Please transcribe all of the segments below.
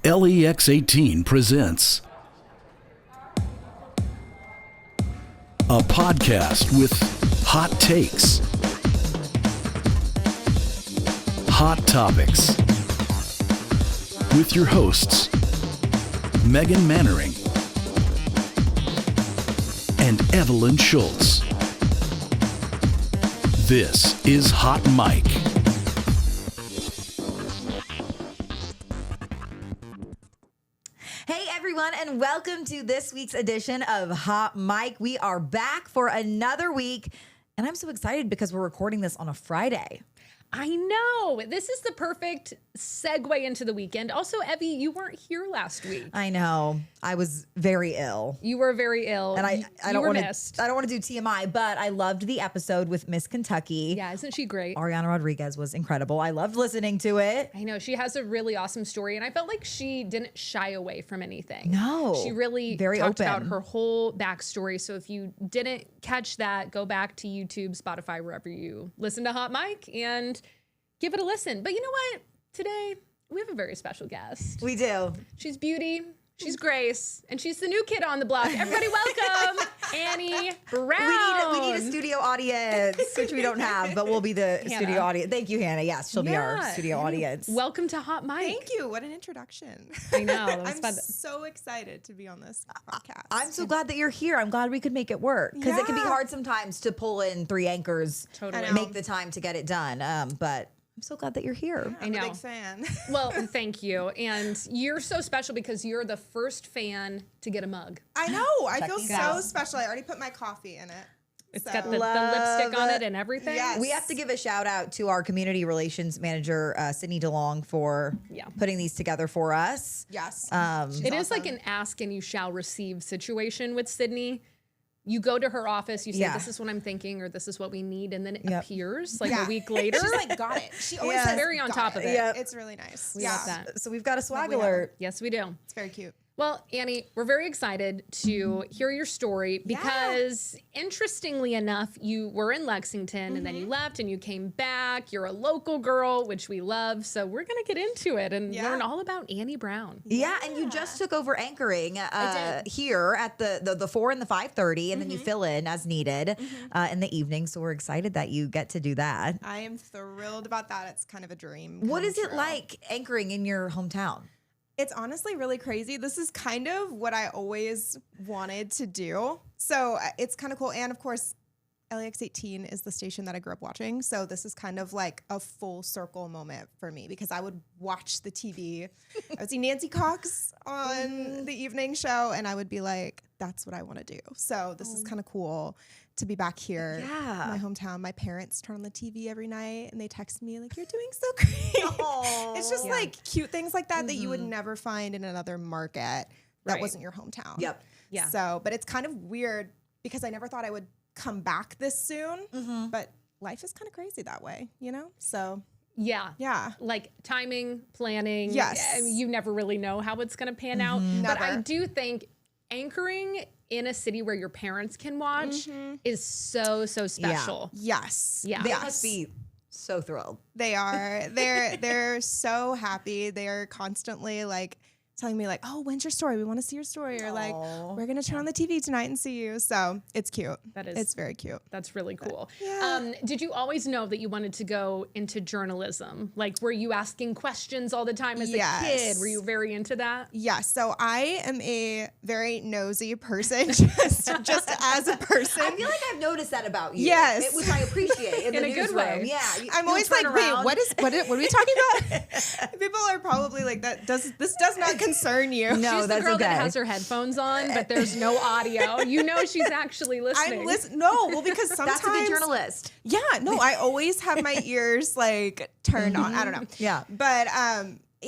LEX18 presents a podcast with hot takes, hot topics, with your hosts, Megan Mannering and Evelyn Schultz. This is Hot Mic. Hey everyone, and welcome to this week's edition of Hot Mic. We are back for another week, and I'm so excited because we're recording this on a Friday. I know. This is the perfect segue into the weekend. Also, Evie, you weren't here last week. I know. I was very ill. You were very ill. And I don't were want missed. to. I don't want to do TMI, but I loved the episode with Miss Kentucky. Yeah, isn't she great? Ariana Rodriguez was incredible. I loved listening to it. I know. She has a really awesome story, and I felt like she didn't shy away from anything. No. She really Very talked open. about her whole backstory. So if you didn't catch that, go back to YouTube, Spotify, wherever you listen to Hot Mic, and give it a listen. But you know what? Today, we have a very special guest. We do. She's Beauty, she's Grace, and she's the new kid on the block. Everybody welcome Annie Brown. We need a studio audience, which we don't have, but we'll be the Hannah. studio audience. Thank you, Hannah. Yes, she'll be our studio audience. Welcome to Hot Mic. Thank you. What an introduction. I know. That was I'm fun. so excited to be on this podcast. I'm so glad that you're here. I'm glad we could make it work because it can be Yeah. hard sometimes to pull in three anchors, Totally. and make the time to get it done. But I'm so glad that you're here. I'm I know. a big fan. Well, thank you. And you're so special because you're the first fan to get a mug. I know. I Check feel these so out. special. I already put my coffee in it. It's So- got the Love lipstick on it. it and everything. Yes. We have to give a shout out to our community relations manager, Sydney DeLong, for putting these together for us. Yes. Um, She's It is like awesome. an ask and you shall receive situation with Sydney. You go to her office, you say, Yeah. this is what I'm thinking, or this is what we need, and then it Yep. appears like Yeah. a week later. She's like, got it. She always Yeah. says, Very on "Got top of it." Yep. It's really nice. We love that. So we've got a swag we have. alert. Yes, we do. It's very cute. Well, Annie, we're very excited to hear your story because, interestingly enough, you were in Lexington and then you left and you came back. You're a local girl, which we love. So we're going to get into it and Yeah. learn all about Annie Brown. Yeah, and you just took over anchoring did. here at the 4 and the 5:30, and then you fill in as needed in the evening. So we're excited that you get to do that. I am thrilled about that. It's kind of a dream. What come is it true. like anchoring in your hometown? It's honestly really crazy. This is kind of what I always wanted to do. So it's kind of cool. And of course, LEX18 is the station that I grew up watching. So this is kind of like a full circle moment for me because I would watch the TV. I would see Nancy Cox on the evening show and I would be like, that's what I want to do. So this is kind of cool to be back here in my hometown. My parents turn on the TV every night and they text me like, you're doing so great. It's just like cute things like that that you would never find in another market that Right. wasn't your hometown. Yep. Yeah. So, but it's kind of weird because I never thought I would come back this soon, but life is kind of crazy that way, you know? So Yeah. Like timing, planning. Yes. You never really know how it's going to pan out. But I Never. do think anchoring in a city where your parents can watch is so special. yes. Yeah. They Yes. must be so thrilled. They are. They're so happy. They're constantly like telling me like, oh, when's your story? We want to see your story. Or like, Aw. we're going to turn on the TV tonight and see you. So it's cute. That is- It's very cute. That's really cool. yeah. Did you always know that you wanted to go into journalism? Like, were you asking questions all the time as a Yes. kid? Were you very into that? Yes. So I am a very nosy person, just as a person. I feel like I've noticed that about you. Yes. Which I appreciate in In the a good newsroom. way. Yeah. I'm you'll always turn like, wait, around. what are we talking about? People are probably like, this does not concern you. No, She's the that's girl okay. that has her headphones on, but there's no audio. You know she's actually listening. I'm listening. No, well, because sometimes That's a good journalist. Yeah, no, I always have my ears like turned on. I don't know. Yeah. But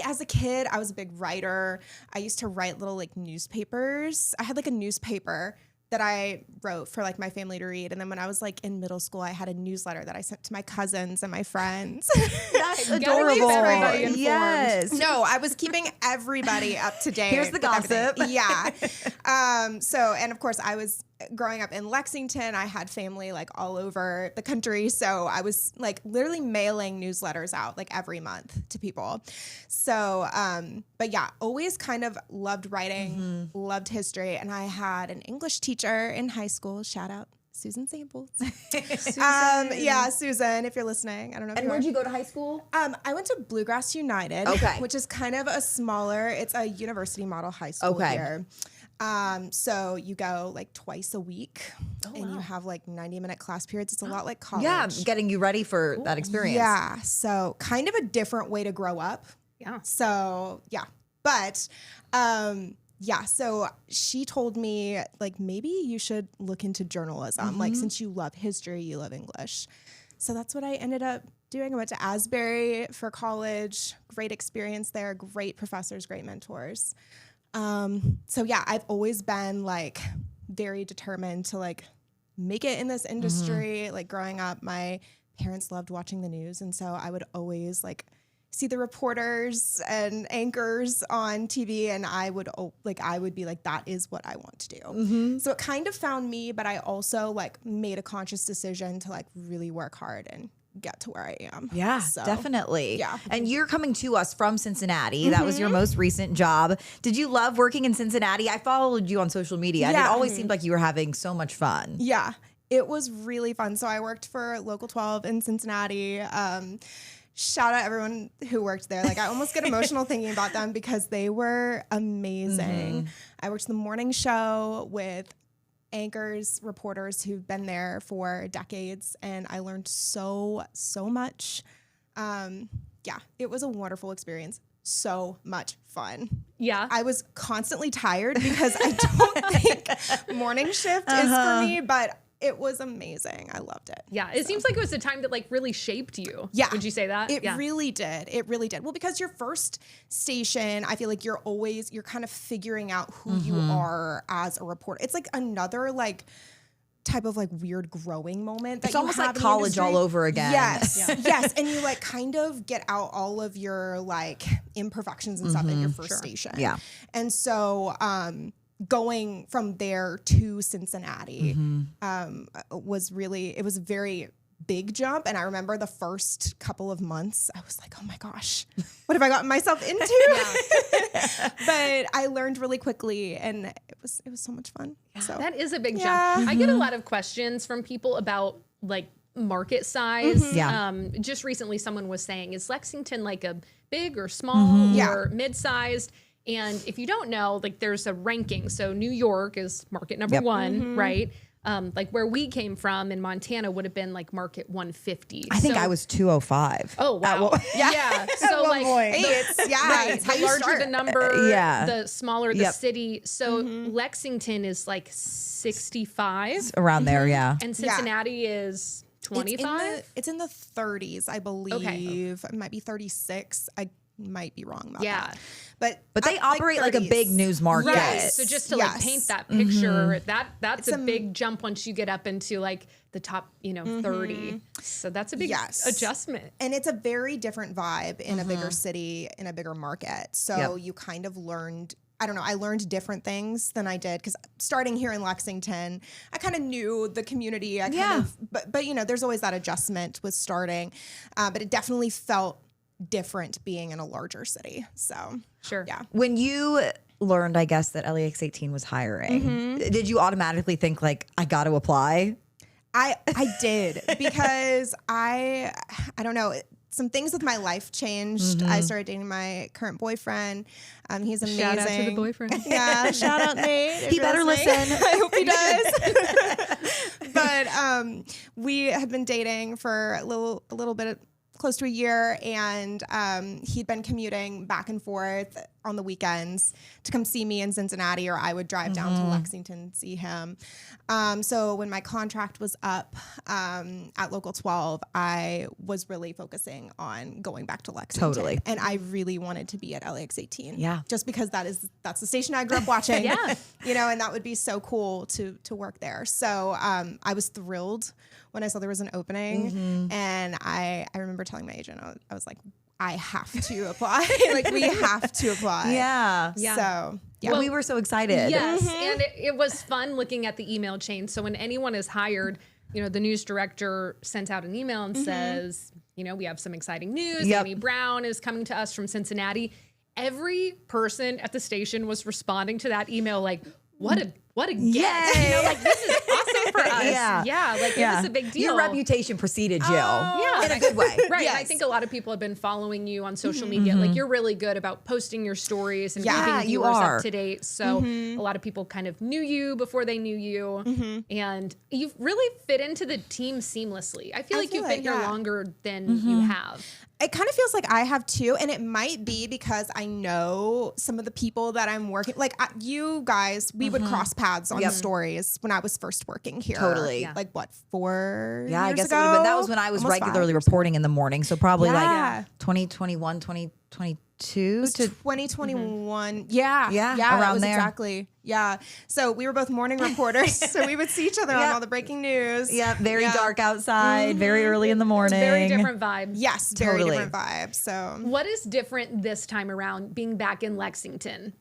as a kid, I was a big writer. I used to write little like newspapers. I had like a newspaper that I wrote for like my family to read. And then when I was like in middle school, I had a newsletter that I sent to my cousins and my friends. That's Gotta keep adorable. everybody informed. Yes. No, I was keeping everybody up to date. Here's the with everything. gossip. Yeah. So, and of course I was growing up in Lexington, I had family like all over the country. So I was like literally mailing newsletters out like every month to people. So, but yeah, always kind of loved writing, loved history. And I had an English teacher in high school, shout out Susan Samples. Yeah, Susan, if you're listening. I don't know if And where'd you go to high school? I went to Bluegrass United, which is kind of a smaller, it's a university model high school here. So you go like twice a week and you have like 90-minute class periods. It's a lot like college. Yeah, getting you ready for that experience. Yeah. So kind of a different way to grow up. Yeah. So yeah. But yeah, so she told me like maybe you should look into journalism. Like since you love history, you love English. So that's what I ended up doing. I went to Asbury for college. Great experience there. Great professors, great mentors. So yeah, I've always been like very determined to like make it in this industry. Like growing up, my parents loved watching the news. And so I would always like see the reporters and anchors on TV. And I would be like, that is what I want to do. So it kind of found me, but I also like made a conscious decision to like really work hard and get to where I am. Yeah, So, definitely. yeah. And you're coming to us from Cincinnati. That was your most recent job. Did you love working in Cincinnati? I followed you on social media and it Yeah. always seemed like you were having so much fun. Yeah, it was really fun. So I worked for Local 12 in Cincinnati. Shout out everyone who worked there. Like I almost get emotional thinking about them because they were amazing. I worked the morning show with anchors, reporters who've been there for decades, and I learned so much. Yeah, it was a wonderful experience. So much fun. Yeah. I was constantly tired because I don't think morning shift is for me, but it was amazing. I loved it. Yeah. It seems like it was a time that like really shaped you. Yeah. Would you say that? It Yeah. really did. It really did. Well, because your first station, I feel like you're kind of figuring out who you are as a reporter. It's like another like type of like weird growing moment. That It's you almost have like in the college industry. all over again. Yes. Yes. And you like kind of get out all of your like imperfections and stuff in your first station. Yeah. And so, going from there to Cincinnati was a very big jump. And I remember the first couple of months, I was like, oh my gosh, what have I gotten myself into? But I learned really quickly and it was so much fun. So That is a big Yeah. jump. I get a lot of questions from people about like market size. Yeah. Just recently someone was saying, is Lexington like a big or small Yeah. or mid-sized? And if you don't know, like there's a ranking. So New York is market number one, right? Like where we came from in Montana would have been like market 150. I think So- I was 205. Oh, wow. Yeah. So one like, point. hey, it's right, it's how the you larger start. the number, Yeah. the smaller the Yep. city. So Lexington is like 65 Around there, yeah. and Cincinnati is 25. It's in the 30s, I believe. It might be 36. I might be wrong about that. But But they I- operate like a 30s. big news market. Right. So just to like Yes. paint that picture, that's It's a big jump once you get up into like the top, 30. So that's a big Yes. adjustment. And it's a very different vibe in a bigger city, in a bigger market. So Yep. you kind of learned, I don't know, I learned different things than I did because starting here in Lexington, I kind of knew the community. But there's always that adjustment with starting. But it definitely felt different being in a larger city. So Sure. yeah. When you learned, I guess, that LEX 18 was hiring, did you automatically think like, I got to apply? I did because I don't know, some things with my life changed. I started dating my current boyfriend. He's amazing. Shout out to the boyfriend. Yeah, shout out Nate. if He you're better listening. listen. I hope he does. But we had been dating for a little bit close to a year, and he'd been commuting back and forth on the weekends to come see me in Cincinnati, or I would drive down to Lexington and see him. So when my contract was up at Local 12, I was really focusing on going back to Lexington. Totally. And I really wanted to be at LEX 18. Yeah. Just because that's the station I grew up watching. Yeah. And that would be so cool to work there. So I was thrilled when I saw there was an opening, and I remember telling my agent, I was like, I have to apply. Like, we have to apply. Yeah. Yeah. So Yeah, we were so excited. Yes, and it was fun looking at the email chain. So when anyone is hired, the news director sends out an email and says, we have some exciting news. Yep. Amy Brown is coming to us from Cincinnati. Every person at the station was responding to that email like, what a get. This is awesome for us. It was a big deal. Your reputation preceded you. Yeah. In a good way. Right. Yes. And I think a lot of people have been following you on social media. Like you're really good about posting your stories and keeping you viewers are. up to date. So a lot of people kind of knew you before they knew you. And you've really fit into the team seamlessly. I feel like you've been here longer than you have. It kind of feels like I have too, and it might be because I know some of the people that I'm working. Like you guys, we would cross paths on stories when I was first working here. Totally. Yeah. Like what, 4 Yeah, years I guess ago? it would have been. That was when I was Almost regularly 5. reporting in the morning. So probably Yeah. like 2021, 2022 to 2021. Yeah. Yeah, that around was there. exactly. Yeah. So we were both morning reporters. So we would see each other on all the breaking news. very dark outside, very early in the morning. Very different vibes. Yes, very Totally. different vibe. So What is different this time around being back in Lexington?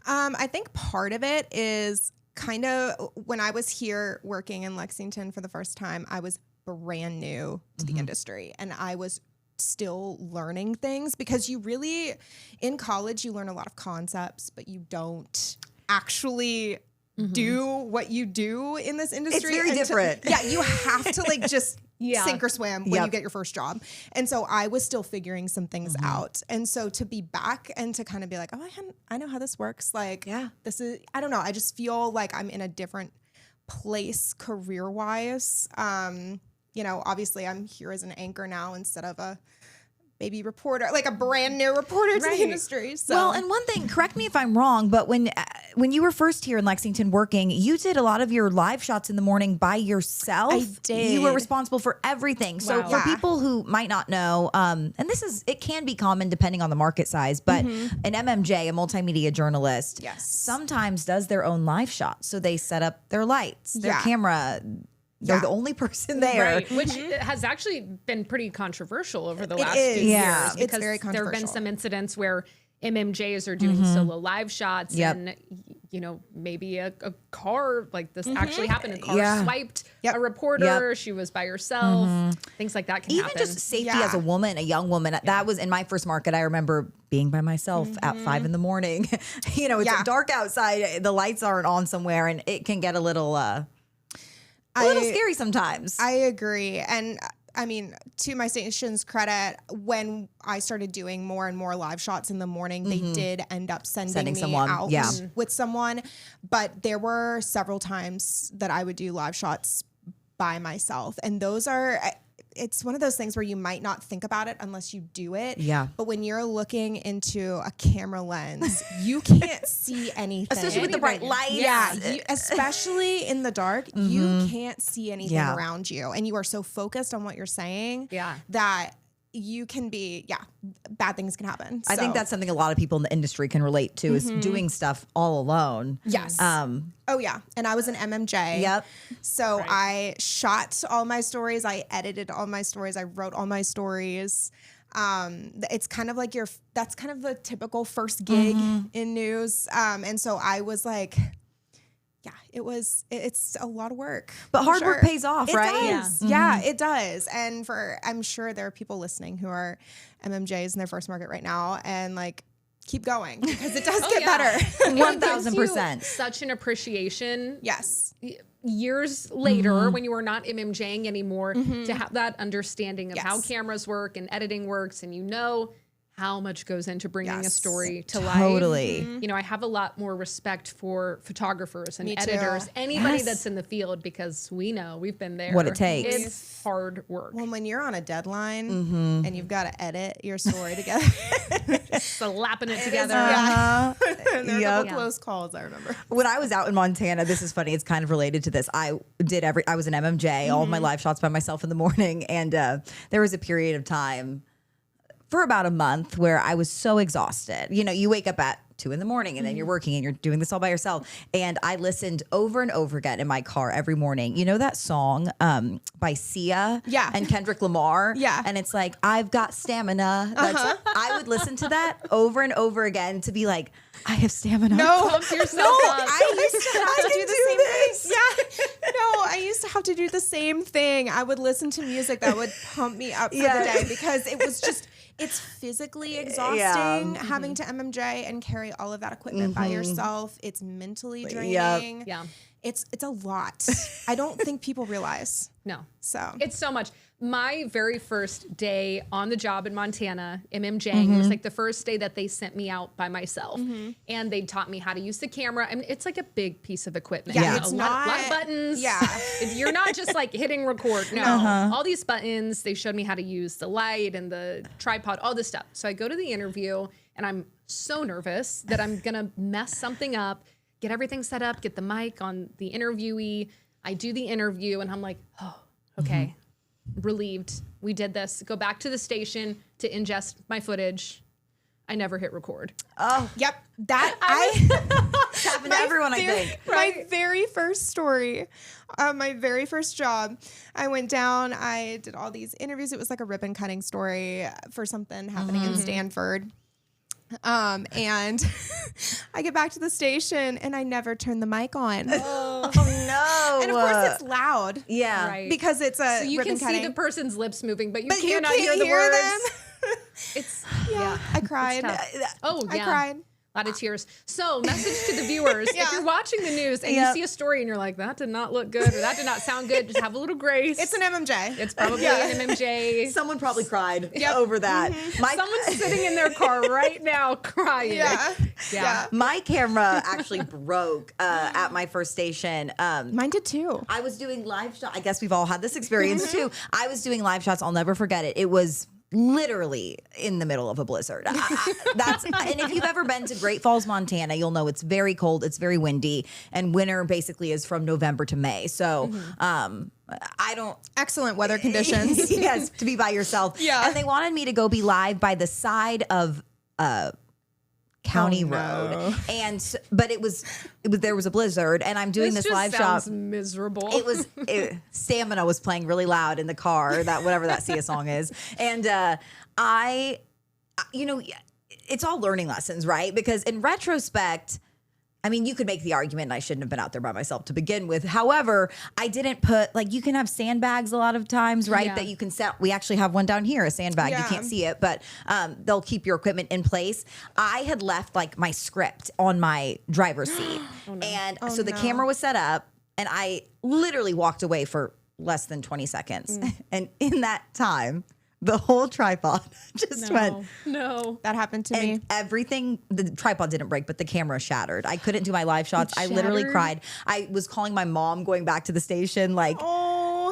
I think part of it is kind of when I was here working in Lexington for the first time, I was brand new to the industry and I was still learning things because you really, in college, you learn a lot of concepts, but you don't actually do what you do in this industry. very different. You have to like just Yeah. sink or swim when you get your first job. And so I was still figuring some things out. And so to be back and to kind of be like, oh, I know how this works. Like, this is, I don't know. I just feel like I'm in a different place career-wise. Obviously I'm here as an anchor now instead of a baby reporter, like a brand new reporter to the industry. So. Well, and one thing, correct me if I'm wrong, but when you were first here in Lexington working, you did a lot of your live shots in the morning by yourself. I did. You were responsible for everything. So for people who might not know, and it can be common depending on the market size, but an MMJ, a multimedia journalist, sometimes does their own live shots. So they set up their lights, their camera. They're the only person there. Right, which has actually been pretty controversial over the last is. few Yeah. years. It's Because very there have been controversial. some incidents where MMJs are doing solo live shots and, maybe a car, like this actually happened. A car swiped a reporter. She was by herself. Things like that can Even happen. just safety as a woman, a young woman. That was in my first market. I remember being by myself at 5 in the morning. It's dark outside. The lights aren't on somewhere, and it can get a little scary sometimes. I agree. And I mean, to my station's credit, when I started doing more and more live shots in the morning, they did end up sending me someone, out yeah. with someone. But there were several times that I would do live shots by myself. And those are, it's one of those things where you might not think about it unless you do it. Yeah. But when you're looking into a camera lens, you can't see anything. Especially with the bright lights. Yeah, especially in the dark, you can't see anything around you. And you are so focused on what you're saying that you can be, bad things can happen. I think that's something a lot of people in the industry can relate to is doing stuff all alone. Yes. Oh, yeah. And I was an MMJ. Yep. So I shot all my stories. I edited all my stories. I wrote all my stories. It's kind of like that's kind of the typical first gig in news. And so I was like, it's a lot of work. But for hard work sure. pays off, It right? does. Yeah, it does. And I'm sure there are people listening who are MMJs in their first market right now and like, keep going because it does get better. It gives you 1000%. Such an appreciation. Yes. Years later, when you are not MMJing anymore, to have that understanding of how Yes. cameras work and editing works, and how much goes into bringing a Yes. story to life. Totally. I have a lot more respect for photographers and Me too. editors, anybody Yes. that's in the field, because we know we've been there. What it takes. It's hard work. Well, when you're on a deadline and you've got to edit your story together, Slapping it together. Uh-huh. there are a Yep. couple close calls, I remember. When I was out in Montana, this is funny. It's kind of related to this. I was an MMJ, all of my live shots by myself in the morning. And there was a period of time for about a month where I was so exhausted. You know, you wake up at 2 a.m. and then you're working and you're doing this all by yourself. And I listened over and over again in my car every morning. You know that song by Sia and Kendrick Lamar? Yeah. And it's like, I've got stamina. I would listen to that over and over again to be like, I have stamina. Pump yourself up. I used to have to do the same thing. Yeah. No, I used to have to do the same thing. I would listen to music that would pump me up for the day because it was just, it's physically exhausting having to MMJ and carry all of that equipment by yourself. It's mentally draining. Yeah. It's a lot. I don't think people realize. No. So It's so much. My very first day on the job in Montana, MMJing, was like the first day that they sent me out by myself. And they taught me how to use the camera. I mean, it's like a big piece of equipment. Yeah. You It's know, a lot of buttons. Yeah. You're not just like hitting record. No. All these buttons. They showed me how to use the light and the tripod, all this stuff. So I go to the interview and I'm so nervous that I'm going to mess something up, get everything set up, get the mic on the interviewee. I do the interview and I'm like, oh, okay. Relieved. We did this. Go back to the station to ingest my footage. I never hit record. Oh, yep. That it's happened to everyone, I think. My very first story, my very first job, I went down, I did all these interviews. It was like a ribbon cutting story for something happening in Stanford. And I get back to the station and I never turn the mic on. Oh no. And of course it's loud. Yeah. Right. Because it's a So you ribbon can cutting. see the person's lips moving, but you But you cannot can't hear the hear words. them. It's I cried. oh I yeah. cried. A lot of tears. So, message to the viewers: if you're watching the news and you see a story and you're like, "That did not look good," or "That did not sound good," just have a little grace. It's an MMJ. It's probably an MMJ. Someone probably cried over that. Someone's sitting in their car right now crying. Yeah. My camera actually broke at my first station. Mine did too. I was doing live shots. I guess we've all had this experience too. I was doing live shots. I'll never forget it. It was literally in the middle of a blizzard. And if you've ever been to Great Falls, Montana, you'll know it's very cold, it's very windy, and winter basically is from November to May. So I don't Excellent weather conditions. yes, to be by yourself. Yeah. And they wanted me to go be live by the side of County Road. And but it was there was a blizzard and I'm doing this just live sounds shot. miserable. Stamina was playing really loud in the car, that whatever that Sia song is. And it's all learning lessons, right? Because in retrospect, I mean, you could make the argument and I shouldn't have been out there by myself to begin with. However, I didn't put, like, you can have sandbags a lot of times, right? Yeah. That you can set. We actually have one down here, a sandbag. Yeah. You can't see it, but they'll keep your equipment in place. I had left, like, my script on my driver's seat. So the camera was set up and I literally walked away for less than 20 seconds. And in that time, the whole tripod just went. No. That happened to me. And everything, the tripod didn't break, but the camera shattered. I couldn't do my live shots. I literally shattered? cried. I was calling my mom going back to the station. Like,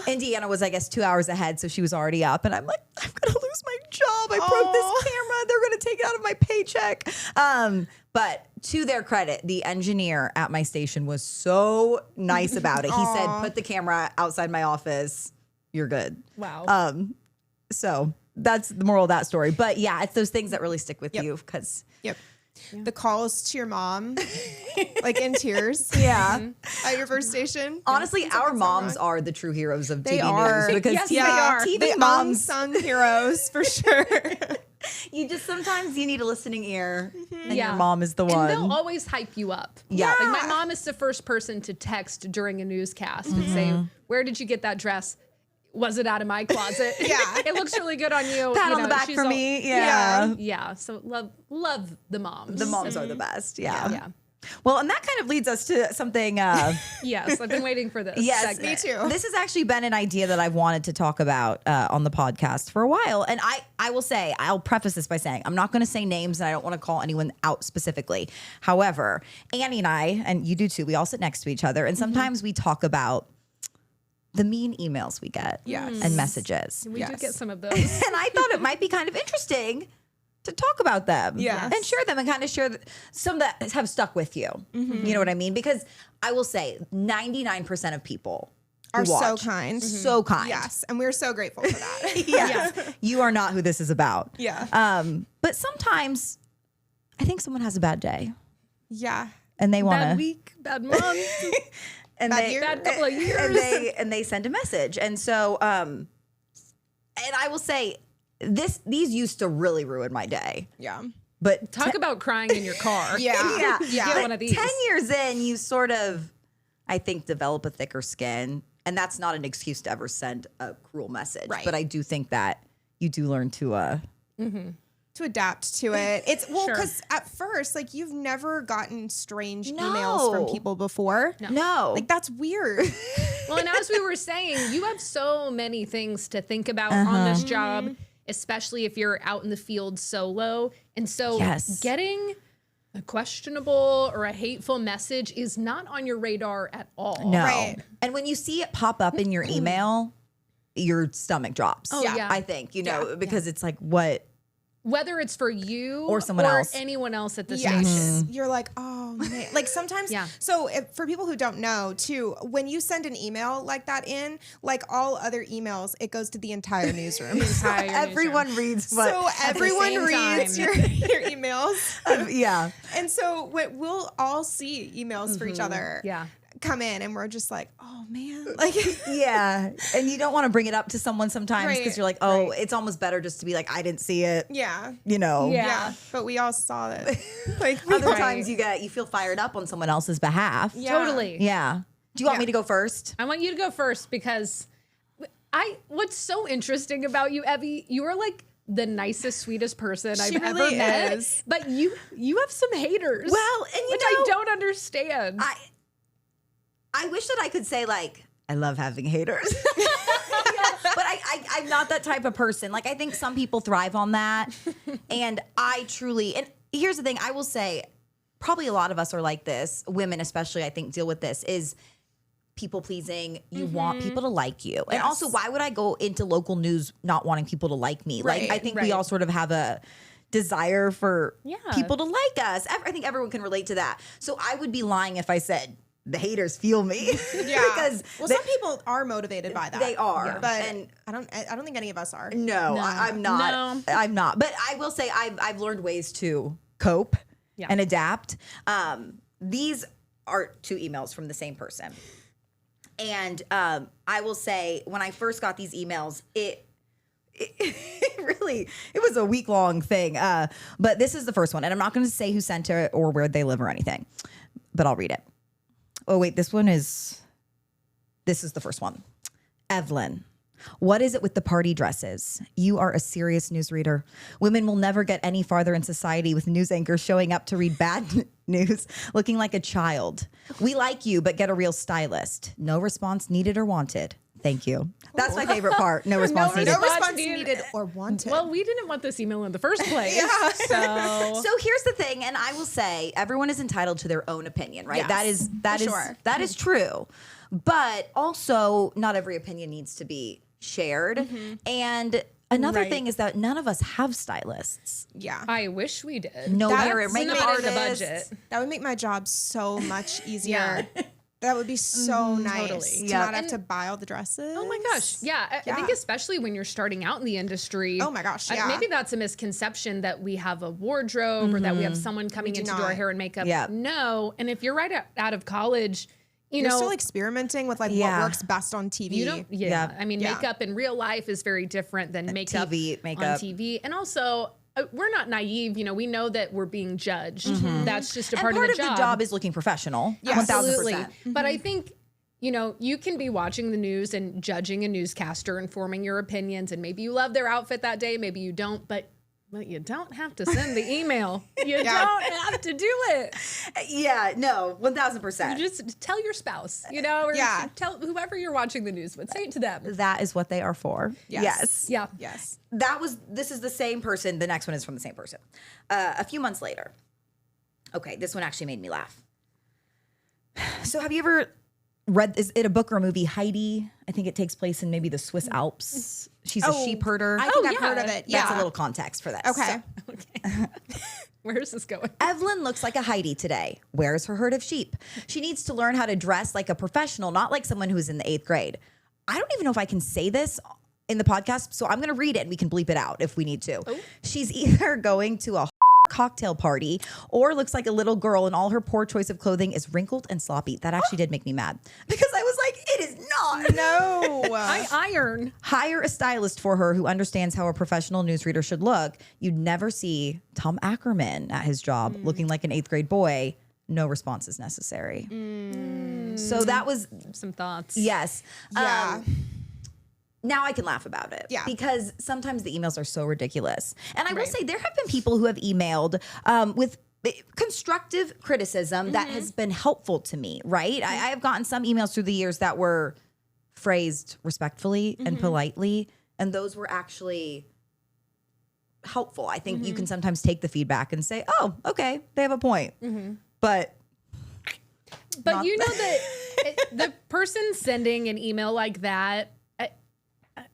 Indiana was, I guess, 2 hours ahead, so she was already up. And I'm like, I'm going to lose my job. I broke this camera. They're going to take it out of my paycheck. But to their credit, the engineer at my station was so nice about it. He said, put the camera outside my office. You're good. Wow. So that's the moral of that story. But yeah, it's those things that really stick with you because The calls to your mom, like in tears. Yeah. At your first station. Honestly, our moms are the true heroes of They TV are. news because Yes, TV, they are. TV The moms, unsung heroes for sure. you just sometimes you need a listening ear, and Yeah. your mom is the And one. they'll always hype you up. Yeah. Like my mom is the first person to text during a newscast and say, "Where did you get that dress? Was it out of my closet? Yeah. It looks really good on you." Pat You on the know, back she's for all- me. Yeah. Yeah. So love the moms. The moms are the best. Yeah. Yeah. Well, and that kind of leads us to something. Yes, I've been waiting for this. Yes, segment. Me too. This has actually been an idea that I've wanted to talk about on the podcast for a while. And I will say, I'll preface this by saying, I'm not going to say names and I don't want to call anyone out specifically. However, Annie and I, and you do too, we all sit next to each other. And sometimes we talk about the mean emails we get and messages. We do get some of those. And I thought it might be kind of interesting to talk about them Yes. and share them and kind of share some that have stuck with you. You know what I mean? Because I will say 99% of people are so watch. kind. So kind. Yes, and we're so grateful for that. Yes. You are not who this is about. Yeah. But sometimes I think someone has a bad day Yeah. and they want Bad to week, bad month, and bad they year. bad couple of years. and they send a message. And so and I will say these used to really ruin my day. Yeah. But Talk about crying in your car. Yeah. Get But one of these. 10 years in, you sort of, I think, develop a thicker skin. And that's not an excuse to ever send a cruel message. Right. But I do think that you do learn to To adapt to it. It's Sure. because at first, like, you've never gotten strange No. emails from people before. no. Like, that's weird. Well, and as we were saying, you have so many things to think about on this job, especially if you're out in the field solo. And so Yes. getting a questionable or a hateful message is not on your radar at all. No. Right. And when you see it pop up in your email, your stomach drops. Oh, yeah. I think, because it's like, what? Whether it's for you Or someone else. anyone else at the Yes. station. You're like, oh man. Like sometimes, Yeah. so for people who don't know too, when you send an email like that in, like all other emails, it goes to the entire newsroom. Entire Everyone reads what? So everyone same reads time. your emails. Yeah. And so we'll all see emails for each other Yeah. come in and we're just like, oh man. Like Yeah. And you don't want to bring it up to someone sometimes because Right, you're like, oh, it's almost better just to be like, I didn't see it. yeah. Yeah. Yeah. But we all saw it. Like Other Right. times you feel fired up on someone else's behalf. Yeah. Totally. Yeah. Do you want Yeah. me to go first? I want you to go first because what's so interesting about you, Evie, you are like the nicest, sweetest person I've ever really met. is. But you have some haters. Well, and which I don't understand. I wish that I could say like, I love having haters. But I'm not that type of person. Like I think some people thrive on that. And I truly, and here's the thing, I will say, probably a lot of us are like this. Women especially, I think, deal with this is people pleasing. You want people to like you. And also, why would I go into local news not wanting people to like me? Right, Like I think we right. all sort of have a desire for Yeah. people to like us. I think everyone can relate to that. So I would be lying if I said the haters feel me. Yeah. Because some people are motivated by that. they are. But And I don't think any of us are. no, I'm not. No. I'm not. But I will say I've learned ways to cope Yeah. and adapt. These are 2 emails from the same person. And I will say when I first got these emails, it was a week-long thing. But this is the first one. And I'm not going to say who sent it or where they live or anything. But I'll read it. Oh, wait, this is the first one. Evelyn, what is it with the party dresses? You are a serious newsreader. Women will never get any farther in society with news anchors showing up to read bad news looking like a child. We like you, but get a real stylist. No response needed or wanted. Thank you. That's my favorite part. No response needed. No Response response needed. needed or wanted. well, we didn't want this email in the first place. So So here's the thing, and I will say everyone is entitled to their own opinion, right? Yes, That is true. But also not every opinion needs to be shared. And another Right. thing is that none of us have stylists. yeah. I wish we did. No, That's we're makeup not in the artists. budget. That would make my job so much easier. That would be so nice totally. to Yeah. not have to buy all the dresses. Oh my gosh. Yeah. I think Yeah. especially when you're starting out in the industry. Oh my gosh, yeah. Maybe that's a misconception that we have a wardrobe or that we have someone coming in to do our not. hair and makeup. Yeah. No. And if you're right out of college, you You're know, still experimenting with like Yeah. what works best on TV. you don't, yeah. Yeah. I mean, Yeah. makeup in real life is very different than makeup TV on makeup. TV. And also, we're not naive. You know, we know that we're being judged. That's just a And part, part of the job. the job is looking professional. Yes. 1000%. But I think, you know, you can be watching the news and judging a newscaster and forming your opinions. And maybe you love their outfit that day, maybe you don't. But you don't have to send the email. You don't have to do it. Yeah, no, 1000%. Just tell your spouse, you know, or Yeah. tell whoever you're watching the news with. Say it to them. That is what they are for. Yes. Yeah. Yes. This is the same person. The next one is from the same person. A few months later. Okay, this one actually made me laugh. So have you ever read, is it a book or a movie, Heidi? I think it takes place in maybe the Swiss Alps. She's a sheep herder. I think I've yeah. heard of it. Yeah. That's a little context for this. Okay. So, Where is this going? Evelyn looks like a Heidi today. Where's her herd of sheep? She needs to learn how to dress like a professional, not like someone who's in the 8th grade. I don't even know if I can say this in the podcast, so I'm going to read it and we can bleep it out if we need to. Oh. She's either going to a cocktail party or looks like a little girl and all her poor choice of clothing is wrinkled and sloppy. That actually did make me mad because I was like, it is not. No. I iron. Hire a stylist for her who understands how a professional newsreader should look. You'd never see Tom Ackerman at his job looking like an 8th grade boy. No response is necessary. So that was some thoughts. Yes. Yeah. Now I can laugh about it. Yeah. Because sometimes the emails are so ridiculous. And I will say there have been people who have emailed with constructive criticism that has been helpful to me, right? I have gotten some emails through the years that were phrased respectfully and politely, and those were actually helpful. I think you can sometimes take the feedback and say, oh, okay, they have a point. But you know that the person sending an email like that,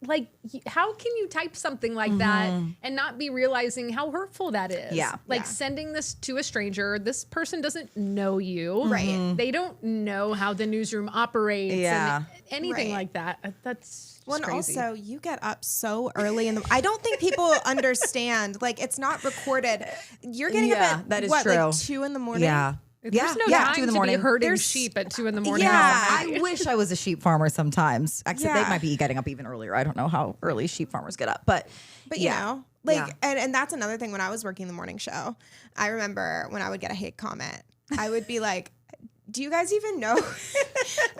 like, how can you type something like that and not be realizing how hurtful that is? Yeah. Like sending this to a stranger, this person doesn't know you. Right. They don't know how the newsroom operates and anything like that. That's Well, and crazy. also, you get up so early in the. I don't think people understand. Like, it's not recorded. You're getting up at that is what, true. like 2 in the morning. yeah. There's no 2 time in the to morning. be herding There's- sheep at 2 in the morning. Yeah. I wish I was a sheep farmer sometimes. Actually, they Yeah. might be getting up even earlier. I don't know how early sheep farmers get up, but You know, like, Yeah. and that's another thing when I was working the morning show. I remember when I would get a hate comment, I would be like, do you guys even know?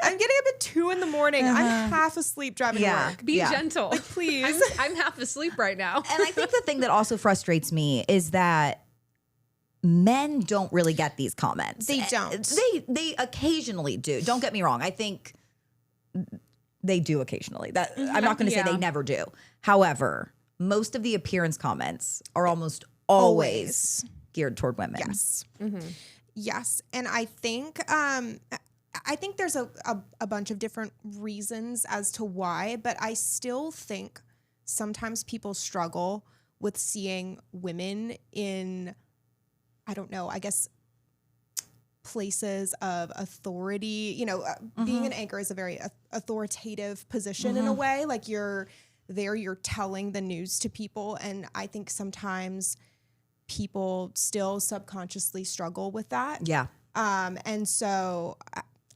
I'm getting up at 2 in the morning. I'm half asleep driving to work. Be gentle. Please. I'm half asleep right now. And I think the thing that also frustrates me is that men don't really get these comments. They don't. They occasionally do. Don't get me wrong. I think they do occasionally. That I'm not going to say they never do. However, most of the appearance comments are almost always geared toward women. Yes. Yes. And I think there's a bunch of different reasons as to why, but I still think sometimes people struggle with seeing women in, I don't know, I guess places of authority. You know, being an anchor is a very authoritative position in a way. Like you're telling the news to people. And I think sometimes people still subconsciously struggle with that. Yeah. And so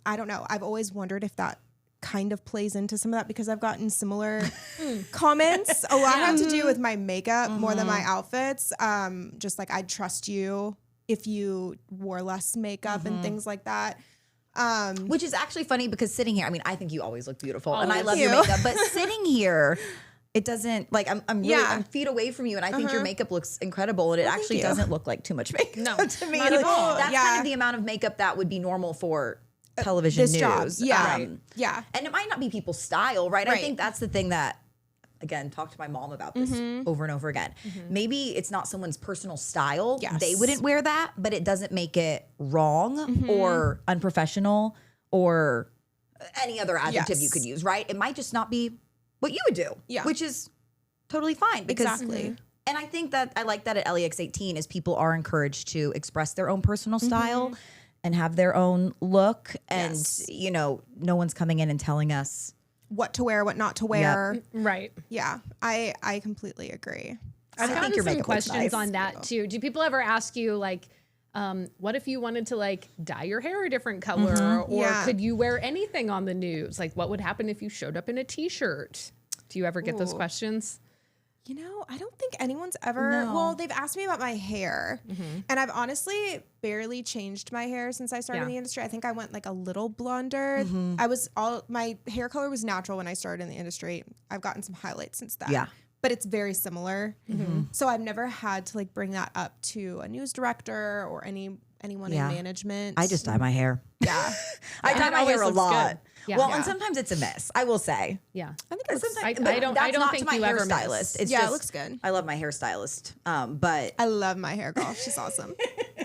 I don't know. I've always wondered if that kind of plays into some of that because I've gotten similar comments. A lot have to do with my makeup more than my outfits. Just like I'd trust you if you wore less makeup and things like that. Which is actually funny because sitting here, I mean, I think you always look beautiful and I thank love your you. makeup, but sitting here, it doesn't like I'm really I'm feet away from you and I think your makeup looks incredible and it actually you. doesn't look like too much makeup No, to me. not at Like, all. that's kind of the amount of makeup that would be normal for television This news. job. Yeah. Um, Yeah. And it might not be people's style, right? I Right. think that's the thing that, again, talk to my mom about this over and over again. Maybe it's not someone's personal style. Yes. They wouldn't wear that, but it doesn't make it wrong or unprofessional or any other adjective you could use, right? It might just not be what you would do, which is totally fine. Because, Exactly. And I think that I like that at LEX 18 is people are encouraged to express their own personal style and have their own look. And, you know, no one's coming in and telling us What to wear, what not to wear. Right. Yeah. I completely agree. I've I think gotten your some makeup looks questions nice. on that too. Do people ever ask you like, what if you wanted to like dye your hair a different color, or Yeah. could you wear anything on the news? Like, what would happen if you showed up in a t-shirt? Do you ever get those questions? You know, I don't think anyone's ever. Well, they've asked me about my hair, and I've honestly barely changed my hair since I started in the industry. I think I went like a little blonder. My hair color was natural when I started in the industry. I've gotten some highlights since then. Yeah. But it's very similar. So I've never had to like bring that up to a news director or anyone in management. I just dye my hair. Yeah. I dye It my always hair a looks lot. good. Yeah. Well, Yeah. and sometimes it's a miss. I will say. Yeah. I think it looks, I But don't that's not think to my you ever hairstylist. miss. It's Yeah, it just, looks good. I love my hairstylist, but I love my hair girl. She's awesome.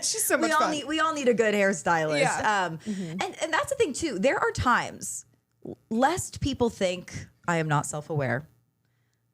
She's so much fun. we all need a good hairstylist. Yeah. And that's the thing too. There are times, lest people think I am not self-aware,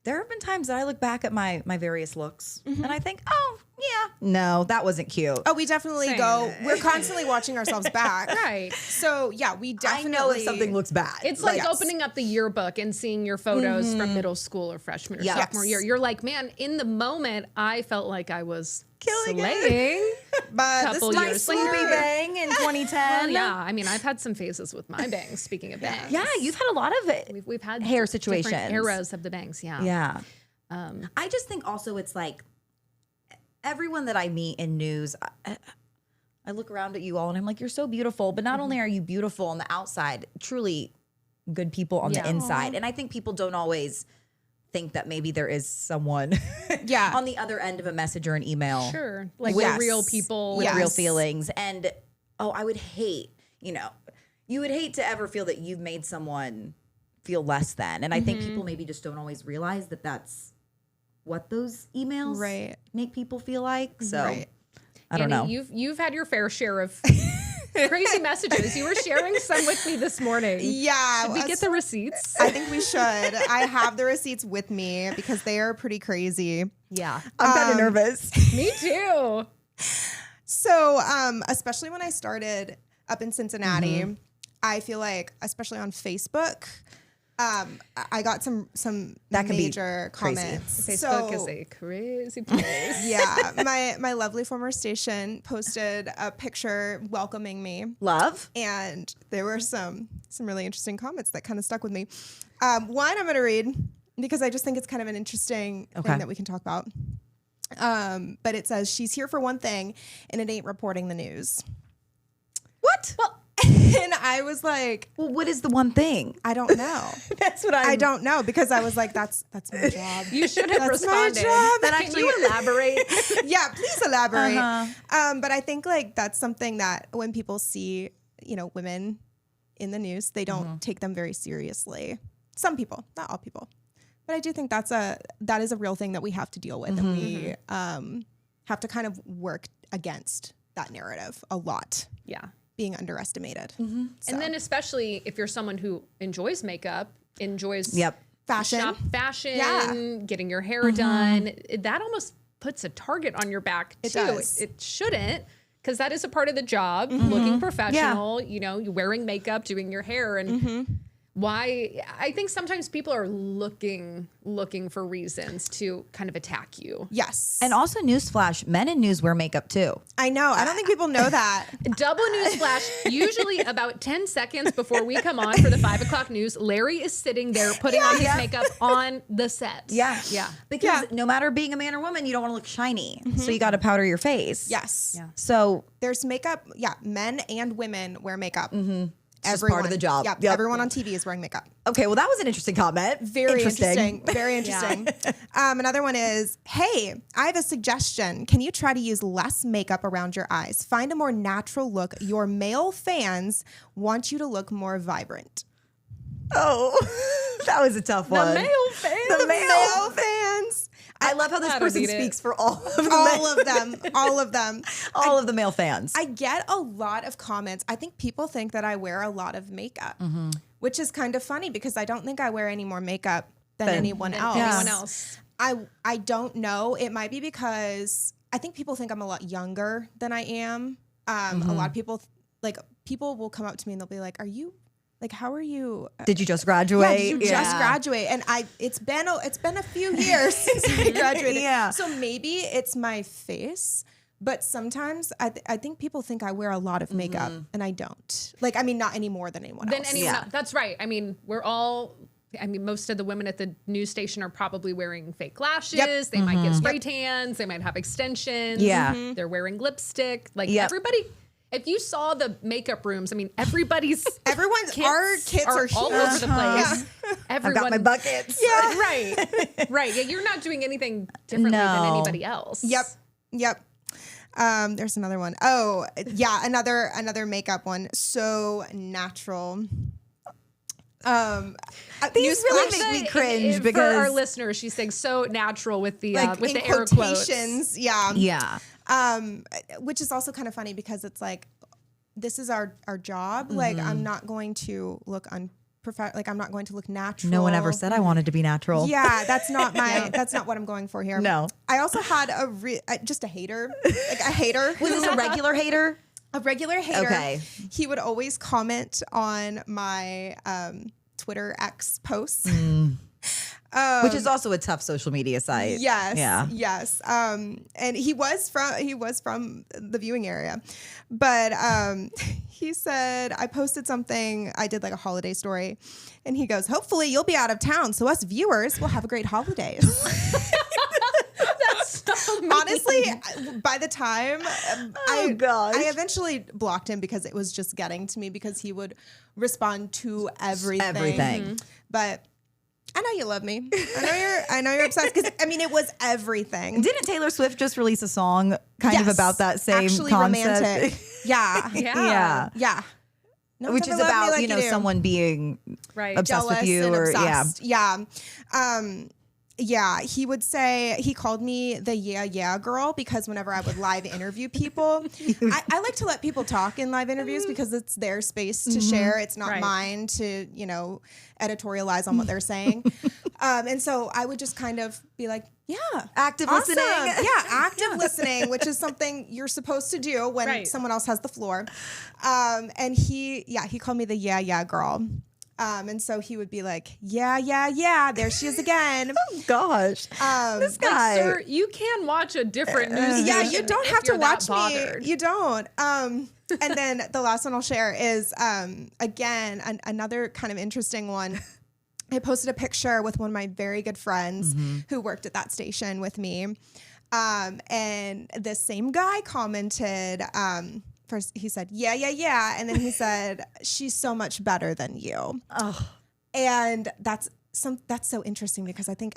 there have been times that I look back at my various looks and I think, oh, yeah, no, that wasn't cute. Oh, we definitely Same. go. We're constantly watching ourselves back. Right. So yeah, we I definitely know if something looks bad. It's like Yes. opening up the yearbook and seeing your photos from middle school or freshman or Yes. sophomore year. You're like, man, in the moment, I felt like I was Killing it. slaying. But this Couple time years Swoopy later. bang in 2010. Well, yeah, I mean, I've had some phases with my bangs. Speaking of bangs, Yeah, you've had a lot of it. we've had hair different situations. eras of the bangs. Yeah, Yeah. I just think also it's like everyone that I meet in news, I look around at you all and I'm like, you're so beautiful. But not only are you beautiful on the outside, truly good people on the inside. And I think people don't always think that maybe there is someone Yeah. on the other end of a message or an email. Sure, like Yes. real people. With Yes. real feelings. And I would hate, you would hate to ever feel that you've made someone feel less than. And I think people maybe just don't always realize that that's what those emails Right. make people feel like. So Right. I don't Annie, know. You've had your fair share of crazy messages. You were sharing some with me this morning. Yeah. Should we get the receipts? I think we should. I have the receipts with me because they are pretty crazy. Yeah. I'm kind of nervous. Me too. So, especially when I started up in Cincinnati, I feel like, especially on Facebook, I got some That can be major crazy. comments. Facebook is So, a crazy place. yeah, my lovely former station posted a picture welcoming me, Love. and there were some really interesting comments that kind of stuck with me. One I'm going to read because I just think it's kind of an interesting Okay. thing that we can talk about. But it says, she's here for one thing, and it ain't reporting the news. What? Well, and I was like, Well, what is the one thing? I don't know. That's what I don't know because I was like, that's my job. You should have That's my responded. job. Can you elaborate? Yeah, please elaborate. But I think like that's something that when people see, women in the news, they don't take them very seriously. Some people, not all people. But I do think that is a real thing that we have to deal with, and we have to kind of work against that narrative a lot, Yeah. being underestimated. So. And then especially if you're someone who enjoys makeup, enjoys Fashion. fashion, Yeah. getting your hair done, that almost puts a target on your back too. It does. It shouldn't, because that is a part of the job, looking professional, you wearing makeup, doing your hair, and why I think sometimes people are looking for reasons to kind of attack you. Yes. And also, newsflash, men in news wear makeup too. I know. I don't think people know that. Double news flash. Usually about 10 seconds before we come on for the 5 o'clock news, Larry is sitting there putting on his makeup on the set. Yeah. Because Yeah. no matter being a man or woman, you don't want to look shiny. So you got to powder your face. Yes. Yeah. So There's makeup. Yeah. Men and women wear makeup. just part of the job. Yep. Yep. Everyone on TV is wearing makeup. okay, well, that was an interesting comment. Very interesting. Very interesting. Another one is, hey, I have a suggestion. Can you try to use less makeup around your eyes? Find a more natural look. Your male fans want you to look more vibrant. Oh, that was a tough one. The male fans. The male fans. I love how this I don't person need it. speaks for all of the All of them. All of them. all of the male fans. I get a lot of comments. I think people think that I wear a lot of makeup, which is kind of funny because I don't think I wear any more makeup than anyone else. Anyone else. I don't know. It might be because I think people think I'm a lot younger than I am. A lot of people, people will come up to me and they'll be like, "Are you, how are you?" Did you just Yeah, graduate? did you just graduate? And it's been a few years since I graduated. Yeah. So maybe it's my face, but sometimes I think people think I wear a lot of makeup, and I don't. Not any more than anyone else. Anyone else. That's right. I mean, most of the women at the news station are probably wearing fake lashes. Yep. They might get spray tans. They might have extensions. Yeah. They're wearing lipstick. Yep. Everybody, if you saw the makeup rooms, everybody's Our kits are all huge. over the place. I've got my buckets. Yeah. Right. Right. Yeah, you're not doing anything differently than No. anybody else. Yep. There's another one. Oh, yeah, another makeup one. So natural. These really make me cringe for because our listeners, she's saying so natural with the with in the air quotes. quotations. Yeah. yeah. Which is also kind of funny because it's like, this is our job. Like, I'm not going to look like I'm not going to look natural. No one ever said I wanted to be natural. Yeah, that's not that's not what I'm going for here. No. I also had just a hater, like a hater. Was this a regular hater? A regular hater. Okay. He would always comment on my Twitter X posts. Which is also a tough social media site. Yes. Yeah. Yes. And he was from the viewing area. But he said, I posted something, I did like a holiday story, and he goes, hopefully you'll be out of town, so us viewers will have a great holidays. That's so mean. Honestly, by the time gosh. I eventually blocked him because it was just getting to me because he would respond to everything. Everything. But I know you love me. I know you're obsessed because I mean it was everything. Didn't Taylor Swift just release a song kind of Yes, about that same actually concept? romantic. Yeah. Yeah. Yeah. No Which one's is ever loved me about, like you know, do. someone being Right. obsessed Jealous with you and or obsessed. Yeah. Yeah, he would say, he called me the yeah girl because whenever I would live interview people, I like to let people talk in live interviews because it's their space to share. It's not Right. mine to, you know, editorialize on what they're saying. And so I would just kind of be like, yeah. Active awesome. listening. Yeah, active listening, which is something you're supposed to do when Right. someone else has the floor. And he called me the yeah girl. And so he would be like, yeah, there she is again. Oh gosh. This guy. Sir, you can watch a different news Yeah, station you don't if have to you're that watch bothered. me. You don't. And then the last one I'll share is, again, another kind of interesting one. I posted a picture with one of my very good friends who worked at that station with me. And the same guy commented, first he said, yeah. And then he said, she's so much better than you. Oh. And that's so interesting because I think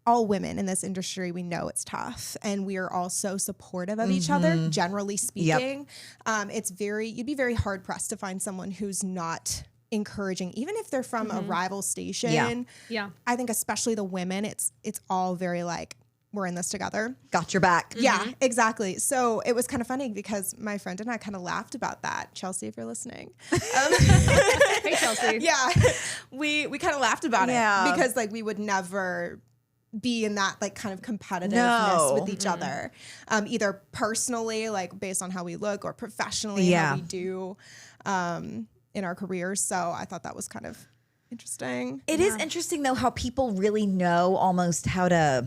all women in this industry, we know it's tough and we are all so supportive of each other, generally speaking. You'd be very hard pressed to find someone who's not encouraging, even if they're from a rival station. Yeah. I think especially the women, it's all very like, we're in this together. Got your back. Yeah, exactly. So it was kind of funny because my friend and I kind of laughed about that. Chelsea, if you're listening. Hey, Chelsea. Yeah, we kind of laughed about Yeah. it because like we would never be in that like kind of competitiveness No. with each other, either personally, like based on how we look, or professionally how we do in our careers. So I thought that was kind of interesting. It is interesting though how people really know almost how to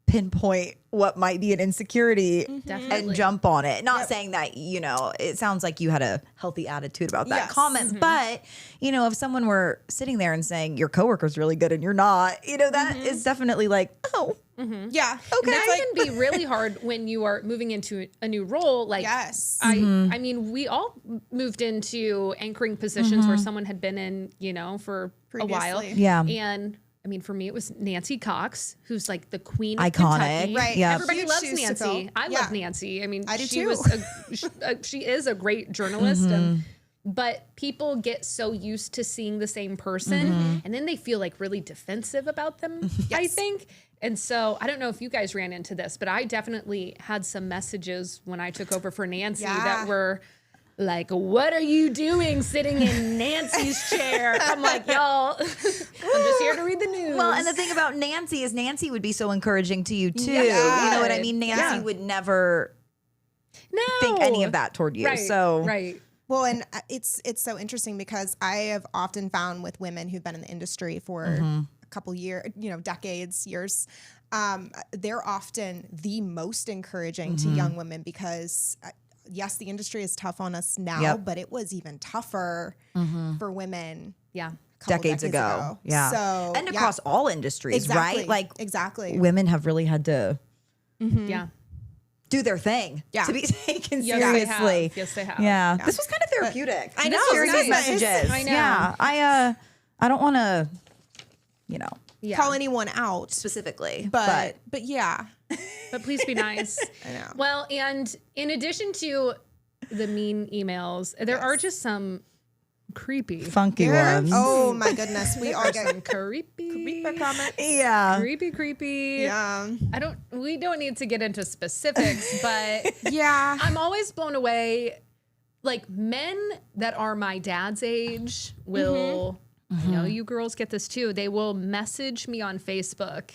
pinpoint what might be an insecurity and Definitely. jump on it. Not saying that, you know, it sounds like you had a healthy attitude about that Yes. comment, but you know, if someone were sitting there and saying your coworker's really good and you're not, you know, that is definitely like, oh, Yeah. Okay. That can be really hard when you are moving into a new role. Like, Yes. I mean, we all moved into anchoring positions where someone had been in, you know, for a while. Previously. yeah. And I mean, for me, it was Nancy Cox, who's like the queen of Iconic. Kentucky. Right. Yeah. Everybody Huge loves shoes to Nancy. fill. I Yeah. love Nancy. I mean, I do she too. was she is a great journalist. But people get so used to seeing the same person and then they feel like really defensive about them, I think. And so I don't know if you guys ran into this, but I definitely had some messages when I took over for Nancy that were like, what are you doing sitting in Nancy's chair? I'm like, y'all, I'm just here to read the news. Well, and the thing about Nancy is Nancy would be so encouraging to you too. Yeah. You know what I mean? Nancy would never think any of that toward you. Right, So right. Well, and it's so interesting because I have often found with women who've been in the industry for a couple years, decades, years, they're often the most encouraging to young women because yes, the industry is tough on us now, but it was even tougher for women. Yeah. decades ago. Yeah. So and across all industries, exactly. right? Like exactly. women have really had to Yeah. do their thing to be taken Yes, they have. seriously. Yes, they have. Yeah. This was kind of therapeutic. I know, Sharing this these was nice. messages. I know. Yeah. I don't want to, Yeah. call anyone out, specifically, but yeah. But please be nice. I know. Well, and in addition to the mean emails, there are just some creepy, funky There- ones. Oh my goodness, we all get creepy comment. Yeah. creepy. Yeah. We don't need to get into specifics, but Yeah. I'm always blown away. like men that are my dad's age will, I know you girls get this too. They will message me on Facebook,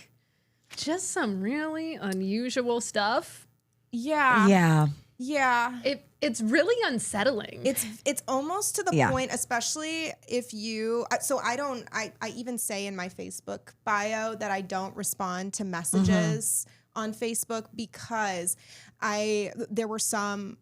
just some really unusual stuff. Yeah. Yeah. Yeah. It's really unsettling. It's almost to the point, especially if you, so I even say in my Facebook bio that I don't respond to messages on Facebook because there were some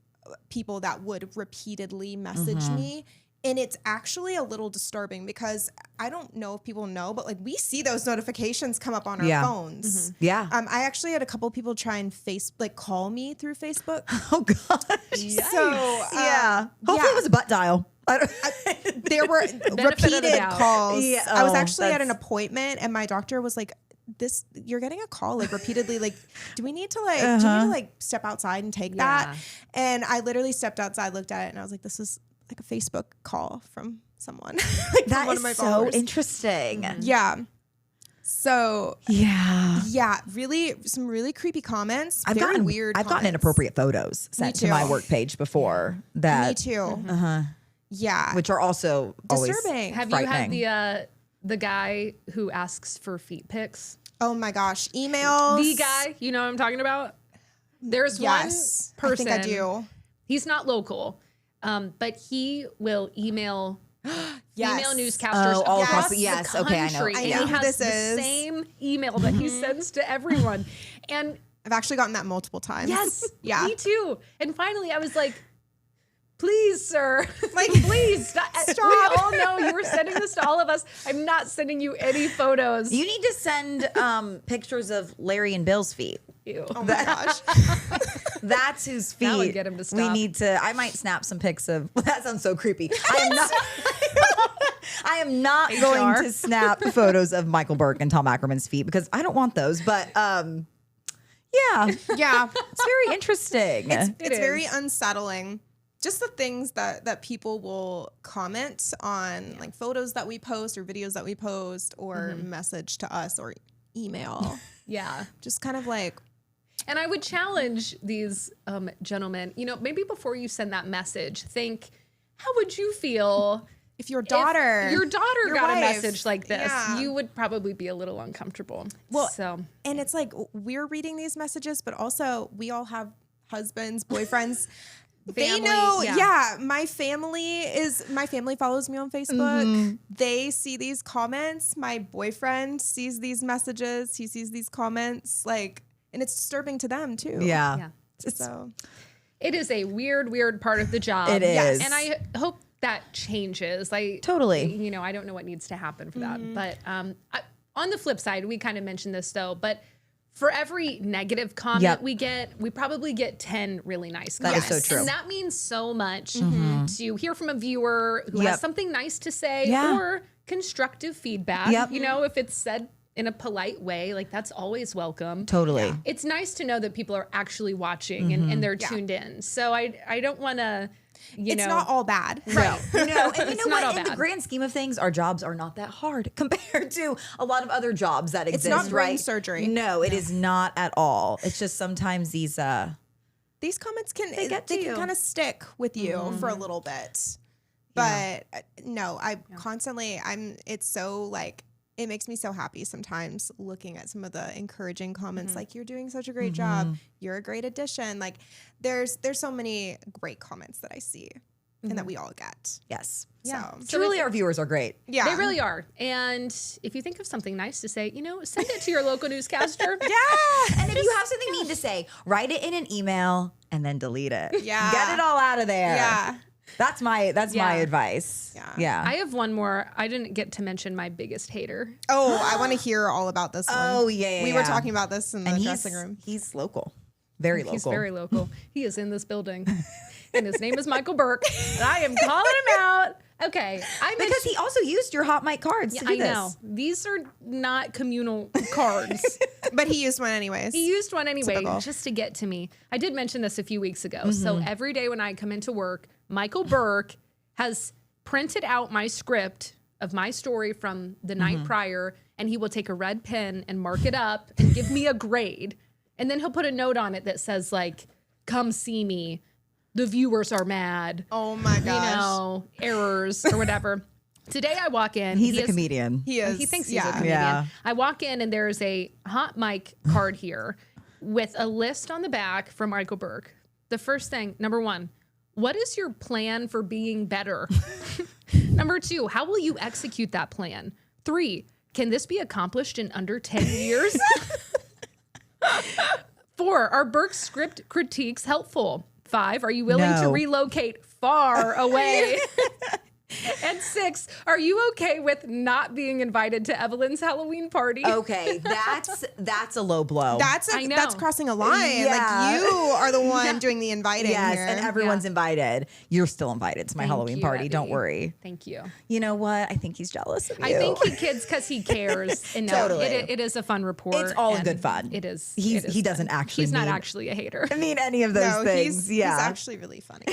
people that would repeatedly message me. And it's actually a little disturbing because I don't know if people know, but like we see those notifications come up on our phones. Yeah. I actually had a couple people try and call me through Facebook. Oh gosh. So Hopefully it was a butt dial. There were repeated calls. Yeah. I was actually at an appointment and my doctor was like, you're getting a call like repeatedly. Like, do we need to step outside and take that? And I literally stepped outside, looked at it, and I was like, this is like a Facebook call from someone. Like That from one is of my so followers. interesting. Yeah. So Yeah. really some really creepy comments. I've Very gotten weird. I've gotten comments. inappropriate photos sent to too. my work page before Me that, too. Yeah. which are also always Disturbing. Have you frightening. had the guy who asks for feet pics? Oh my gosh. Emails. The guy, you know what I'm talking about? There's Yes. one person. I think I do. He's not local, but he will email Yes. newscasters Oh, all across across the- the yes, okay, I know. country. I And know he who has this the is. same email that he sends to everyone. And I've actually gotten that multiple times. yes, Yeah. me too. And finally I was like, please, sir, like, please stop. We all know you were sending this to all of us. I'm not sending you any photos. You need to send pictures of Larry and Bill's feet. Ew. Oh my gosh. That's whose feet That would get him to we stop. need to. I might snap some pics of. That sounds so creepy. I am not. I am not going to snap photos of Michael Burke and Tom Ackerman's feet because I don't want those. But yeah, Yeah. it's very interesting. It's very unsettling. Just the things that people will comment on, like photos that we post or videos that we post or message to us or email. Yeah. Just kind of like, And I would challenge these gentlemen, maybe before you send that message, think, how would you feel if your daughter, if your daughter your got a wife, message like this? yeah. You would probably be a little uncomfortable. Well, so and it's like we're reading these messages, but also we all have husbands, boyfriends. They Family, know, yeah. my family follows me on Facebook. They see these comments. My boyfriend sees these messages. He sees these comments, and it's disturbing to them too. yeah. So it is a weird part of the job. It is. And I hope that changes. Totally. I don't know what needs to happen for that. But on the flip side, we kind of mentioned this though, but for every negative comment we get, we probably get 10 really nice comments. That is so true. And that means so much to hear from a viewer who has something nice to say Yeah. or constructive feedback. Yep. If it's said in a polite way, that's always welcome. Totally. It's nice to know that people are actually watching and they're tuned in. So I don't want to, it's not all bad. right. No, and you It's know not all what? In the bad. grand scheme of things, our jobs are not that hard compared to a lot of other jobs that exist. not brain right? surgery. No, it is not at all. It's just sometimes these. These comments can get to can you. kind of stick with you for a little bit. But no, it's so it makes me so happy sometimes looking at some of the encouraging comments like, you're doing such a great job. You're a great addition. There's so many great comments that I see and that we all get. Yes. Yeah. So truly, our viewers are great. Yeah. They really are. And if you think of something nice to say, send it to your local newscaster. Yeah. And if you have something mean to say, write it in an email and then delete it. Yeah. Get it all out of there. Yeah. That's my advice. Yeah. Yeah. I have one more. I didn't get to mention my biggest hater. Oh, I want to hear all about this one. Oh, yeah. We were talking about this in the dressing room. He's local. Very local. He's very local. He is in this building. And his name is Michael Burke. And I am calling him out. Okay. Because he also used your hot mic cards to do I this. know. These are not communal cards. But he used one anyways. He used one anyway, Typical. just to get to me. I did mention this a few weeks ago. So every day when I come into work, Michael Burke has printed out my script of my story from the night prior, and he will take a red pen and mark it up and give me a grade. And then he'll put a note on it that says, come see me the viewers are mad. Oh my gosh. You know, errors or whatever. Today I walk in. He's a comedian. He is. He thinks he's a yeah. comedian. Yeah. I walk in and there's a hot mic card here with a list on the back from Michael Burke. The first thing, number 1, what is your plan for being better? Number 2, how will you execute that plan? 3, can this be accomplished in under 10 years? 4, are Burke's script critiques helpful? 5, are you willing to No. relocate far away? And 6, are you okay with not being invited to Evelyn's Halloween party? Okay, that's a low blow. I know. That's crossing a line. Yeah. Like you are the one doing the inviting yes, here. and everyone's invited. You're still invited to my Thank Halloween you, party. Don't Abby. worry. Thank you. You know what? I think he's jealous of you. I think he kids because he cares. And no, Totally. it is a fun report. It's all in and good fun. It is. He it is doesn't fun. actually He's not mean- actually a hater. I mean, any of those no, things. he's actually really funny.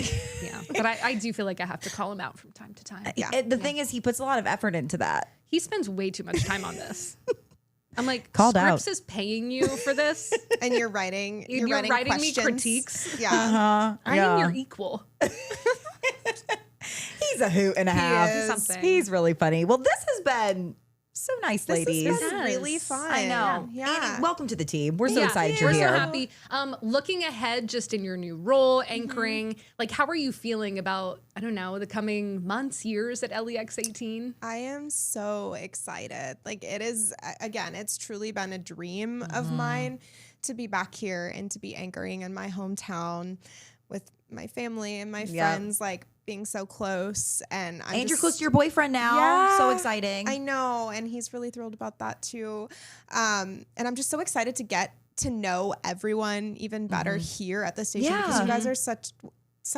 Yeah, but I do feel like I have to call him out from time to time. Yeah. The thing is, he puts a lot of effort into that. He spends way too much time on this. I'm like, Called Scripps out. is paying you for this. And you're writing. You're writing me questions. critiques. Yeah. I am your equal. He's a hoot and a half. is. Something. He's really funny. Well, this has been so nice, This ladies. has been Yes. really fun. I know. Yeah. Annie, welcome to the team. We're so Yeah, excited we're you're so here. happy. Looking ahead, just in your new role, anchoring, like, how are you feeling about, I don't know, the coming months, years at LEX 18? I am so excited. Like it is, again, it's truly been a dream of mine to be back here and to be anchoring in my hometown with my family and my friends, like being so close. And And you're close to your boyfriend now. So exciting. I know. And he's really thrilled about that too. And I'm just so excited to get to know everyone even better here at the station because Yeah. you guys are such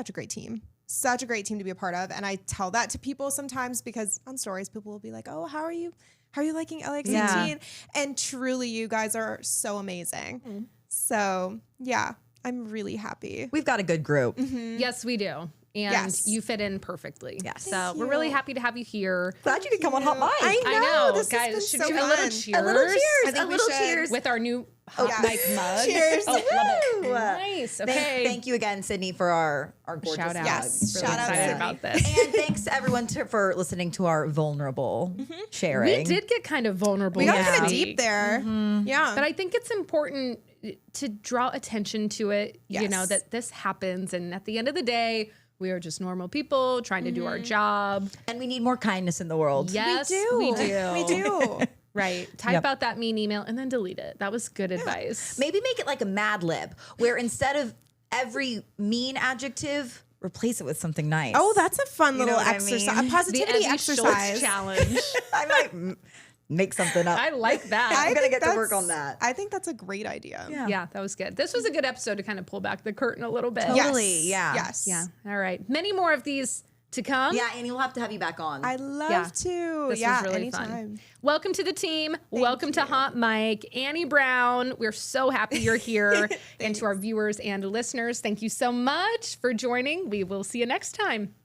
a great team. Such a great team to be a part of. And I tell that to people sometimes because on stories, people will be like, oh, how are you liking LX18? Yeah. And truly, you guys are so amazing. So yeah, I'm really happy. We've got a good group. Yes, we do. And Yes. you fit in perfectly. Yes. So Thank we're really you. happy to have you here. Glad you could come on Hot Mic. I know. This guys. has Should been we so do a little fun. cheers? A little cheers. I think A we little should. cheers. With our new Hot yes. Mic mug. Cheers. Oh, love it. Woo. Nice. Okay. Thank you again, Sydney, for our gorgeous Shout out. Yes. Really Shout out, excited Sydney. about this. And thanks to everyone for listening to our vulnerable sharing. We did get kind of vulnerable. We got this kind of week. deep there. Yeah. But I think it's important to draw attention to it, you know, Yes. that this happens. And at the end of the day, we are just normal people trying to do our job. And we need more kindness in the world. Yes, we we do. We do. Right. Type Yep. out that mean email and then delete it. That was good advice. Maybe make it like a Mad Lib, where instead of every mean adjective, replace it with something nice. Oh, that's a fun You know little what I exercise. mean? A The positivity Evie Schultz exercise. challenge. I might make something up. I like that. I'm gonna think get to that's- work on that. I think that's a great idea. Yeah, that was good. This was a good episode to kind of pull back the curtain a little bit. Yes. Totally, yeah. Yes. Yeah. All right. Many more of these to come. Yeah, Annie, we'll have to have you back on. I love Yeah. to. This yeah, was really anytime. fun. Welcome to the team. Welcome to Hot Mic. Annie Brown, we're so happy you're here. And to our viewers and listeners, thank you so much for joining. We will see you next time.